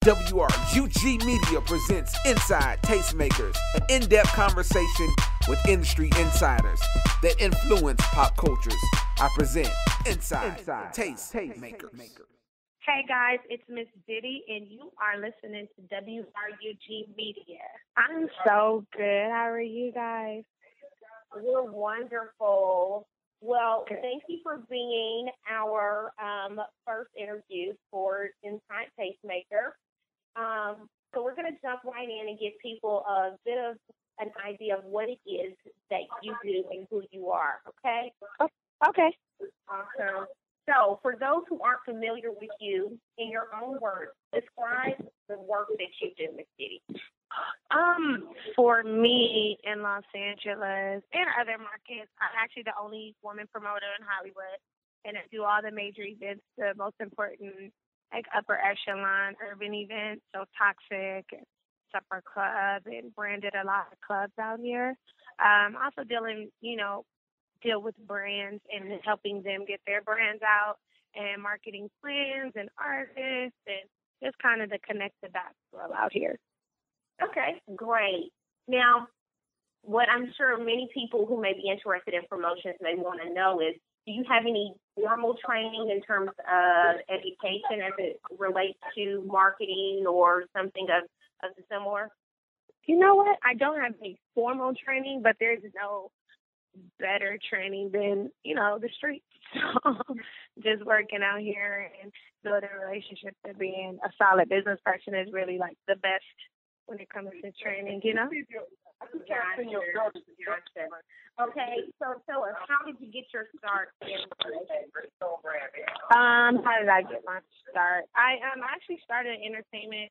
WRUG Media presents Inside Tastemakers, an in-depth conversation with industry insiders that influence pop cultures. I present Inside Tastemakers. Hey guys, it's Miss Diddy, and you are listening to WRUG Media. I'm so good. How are you guys? We're wonderful. Well, thank you for being our first interview for Inside Tastemaker. So we're going to jump right in and give people a bit of an idea of what it is that you do and who you are, okay? Okay. Awesome. So for those who aren't familiar with you, in your own words, describe the work that you do, Miss Diddy. For me in Los Angeles and other markets, I'm actually the only woman promoter in Hollywood, and I do all the major events, the most important, like upper echelon urban events, so Toxic, Supper Club, and branded a lot of clubs out here. Also deal with brands and helping them get their brands out and marketing plans and artists and just kind of the connect the dots out here. Okay, great. Now, what I'm sure many people who may be interested in promotions may want to know is, do you have any formal training in terms of education as it relates to marketing or something of the similar? You know what? I don't have any formal training, but there's no better training than, the streets. So just working out here and building relationships and being a solid business person is really like the best when it comes to training, Gotcha. Okay, so tell us, how did you get your start in how did I get my start? I actually started entertainment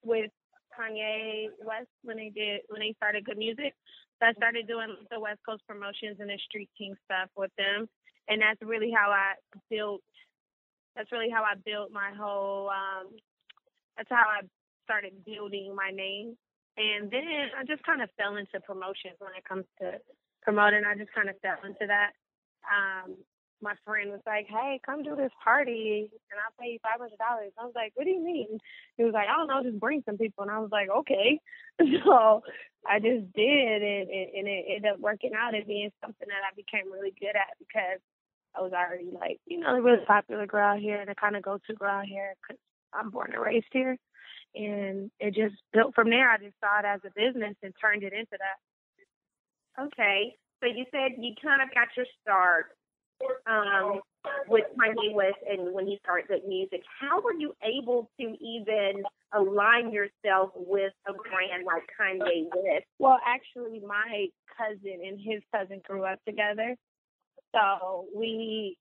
with Kanye West when they started Good Music. So I started doing the West Coast promotions and the Street King stuff with them, and that's really how I built my whole. That's how I started building my name. And then I just kind of fell into promotions when it comes to promoting. I just kind of fell into that. My friend was like, hey, come do this party and I'll pay you $500. I was like, what do you mean? He was like, I don't know, just bring some people. And I was like, okay. So I just did it, and it ended up working out and being something that I became really good at because I was already like, a really popular girl out here, the kind of go-to girl out here because I'm born and raised here. And it just built from there. I just saw it as a business and turned it into that. Okay. So you said you kind of got your start with Kanye West and when he started Good Music. How were you able to even align yourself with a brand like Kanye West? Well, actually, my cousin and his cousin grew up together. So we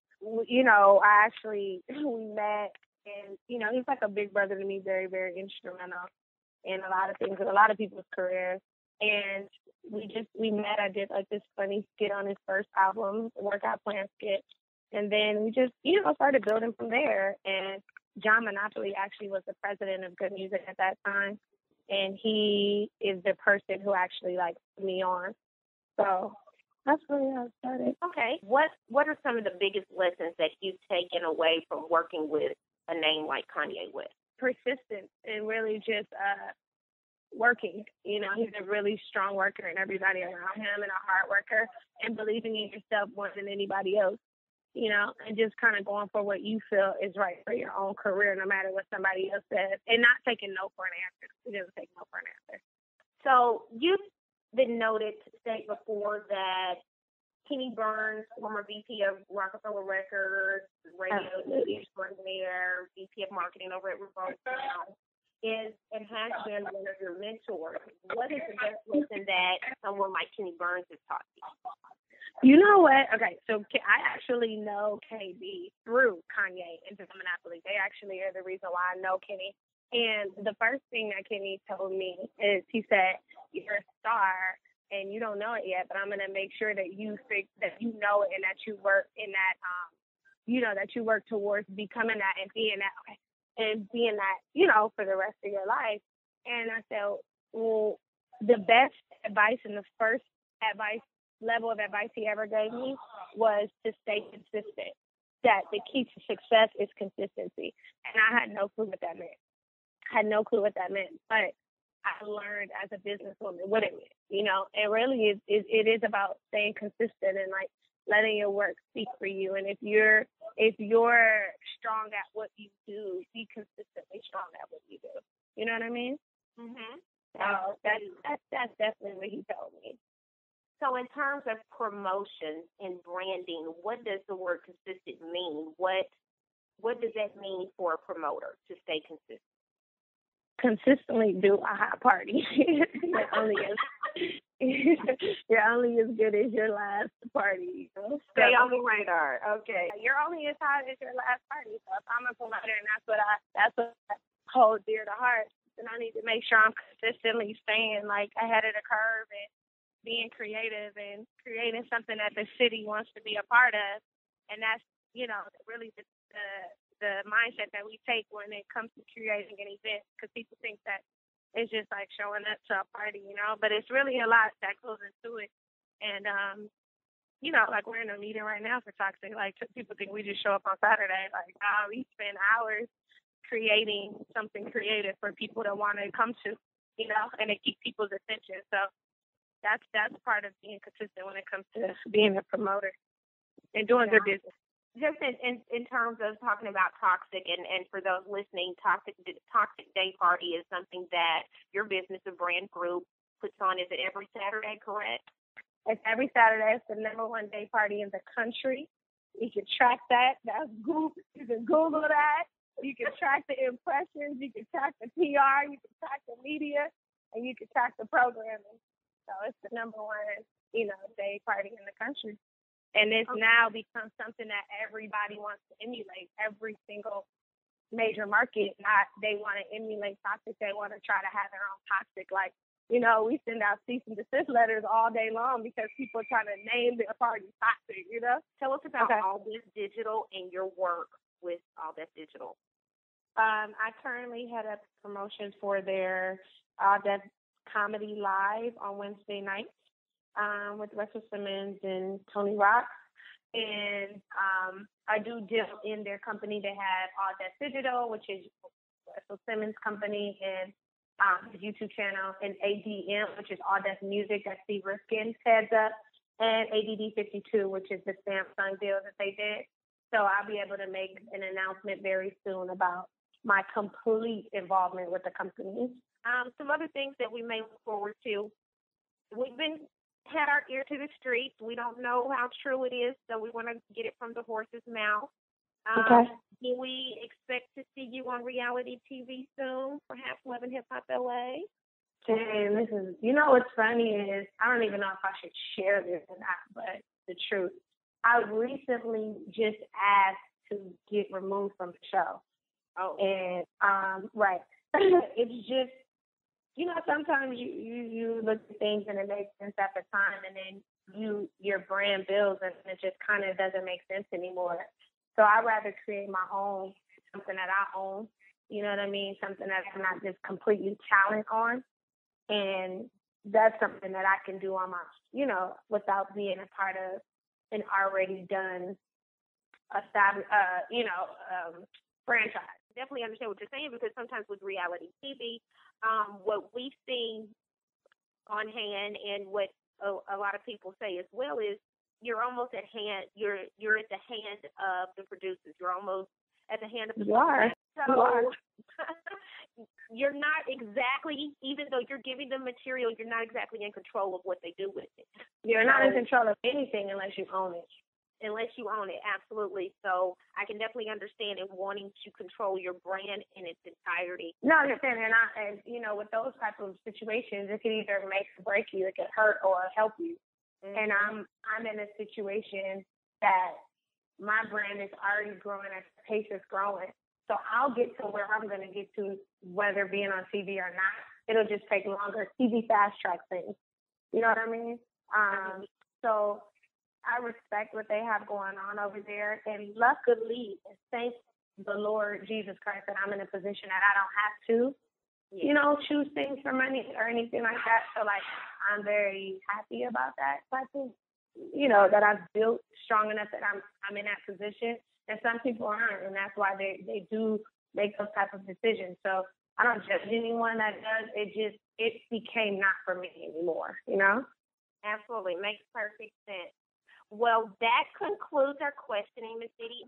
met. And, he's like a big brother to me, very, very instrumental in a lot of things, in a lot of people's careers. And we met. I did like this funny skit on his first album, the workout plan skit. And then we just, started building from there. And John Monopoly actually was the president of Good Music at that time. And he is the person who actually put me on. So that's really how it started. Okay. What are some of the biggest lessons that you've taken away from working with a name like Kanye West? Persistence and really just working. He's a really strong worker and everybody around him and a hard worker and believing in yourself more than anybody else, and just kind of going for what you feel is right for your own career, no matter what somebody else says, and not taking no for an answer. He doesn't take no for an answer. So you've been noted to state before that Kenny Burns, former VP of Rockefeller Records, radio extraordinaire, VP of marketing over at Revolt now, is and has been one of your mentors. What is the best lesson that someone like Kenny Burns has taught you? You know what? Okay, so I actually know KB through Kanye and the Monopoly. They actually are the reason why I know Kenny. And the first thing that Kenny told me is he said, you're a star, and you don't know it yet, but I'm going to make sure that you know it and that you work in that, that you work towards becoming that and being that, for the rest of your life. And I said, well, the best advice and the first level of advice he ever gave me was to stay consistent. that the key to success is consistency. And I had no clue what that meant. But I learned as a businesswoman what it meant. You know, it really it is about staying consistent and like letting your work speak for you. And if you're strong at what you do, be consistently strong at what you do. You know what I mean? Mhm. So that's definitely what he told me. So in terms of promotion and branding, what does the word consistent mean? What does that mean for a promoter to stay consistent? Consistently do a hot party. You're only as good as your last party. You know? Stay on the radar. Okay. You're only as hot as your last party. So if I'm a promoter and that's what I hold dear to heart, then I need to make sure I'm consistently staying like ahead of the curve and being creative and creating something that the city wants to be a part of. And that's, you know, really the mindset that we take when it comes to creating an event, because people think that it's just like showing up to a party, you know, but it's really a lot that goes into it. And, you know, like we're in a meeting right now for Toxic. Like people think we just show up on Saturday. Like, we spend hours creating something creative for people to want to come to, you know, and to keep people's attention. So that's part of being consistent when it comes to being a promoter and doing good business. Just in terms of talking about Toxic, and for those listening, Toxic Day Party is something that your business and brand group puts on. Is it every Saturday, correct? It's every Saturday. It's the #1 day party in the country. You can track that. You can Google that. You can track the impressions. You can track the PR. You can track the media, and you can track the programming. So it's the #1, you know, day party in the country. And it's now become something that everybody wants to emulate. Every single major market, they want to emulate Toxic. They want to try to have their own Toxic. Like, you know, we send out cease and desist letters all day long because people are trying to name their party Toxic, you know? Tell us about All This Digital and your work with All This Digital. I currently head up promotions for their All That Comedy Live on Wednesday nights. With Russell Simmons and Tony Rock. And I do deal in their company. They have All That Digital, which is Russell Simmons' company, and his YouTube channel, and ADM, which is All That Music that Steve Riskin heads up, and ADD52, which is the Samsung deal that they did. So I'll be able to make an announcement very soon about my complete involvement with the company. Some other things that we may look forward to. We've had our ear to the streets. We don't know how true it is, so we want to get it from the horse's mouth. Okay. Do we expect to see you on reality TV soon? Perhaps Love and Hip Hop LA? And this is, you know what's funny is, I don't even know if I should share this or not, but the truth. I recently just asked to get removed from the show. Oh. And, right. It's just, you know, sometimes you look at things and it makes sense at the time, and then your brand builds and it just kind of doesn't make sense anymore. So I'd rather create my own, something that I own, you know what I mean? Something that I'm not just completely talent on. And that's something that I can do on my, you know, without being a part of an already done, franchise. Definitely understand what you're saying, because sometimes with reality TV, what we've seen on hand and what a lot of people say as well is you're almost at hand. You're at the hand of the producers. You're almost at the hand of the producers. So you're not exactly, even though you're giving them material, you're not exactly in control of what they do with it. You're not in control of anything unless you own it. Unless you own it, absolutely. So I can definitely understand in wanting to control your brand in its entirety. No, I understand. And you know, with those type of situations, it can either make or break you. It can hurt or help you. Mm-hmm. And I'm in a situation that my brand is already growing as the pace is growing. So I'll get to where I'm going to get to, whether being on TV or not. It'll just take longer. TV fast track things. You know what I mean? So I respect what they have going on over there, and luckily, and thank the Lord Jesus Christ that I'm in a position that I don't have to, you know, choose things for money or anything like that. So, like, I'm very happy about that. So I think, you know, that I've built strong enough that I'm in that position. and some people aren't, and that's why they do make those type of decisions. So I don't judge anyone that does. It became not for me anymore, you know? Absolutely. Makes perfect sense. Well, that concludes our questioning, Ms. Diddy.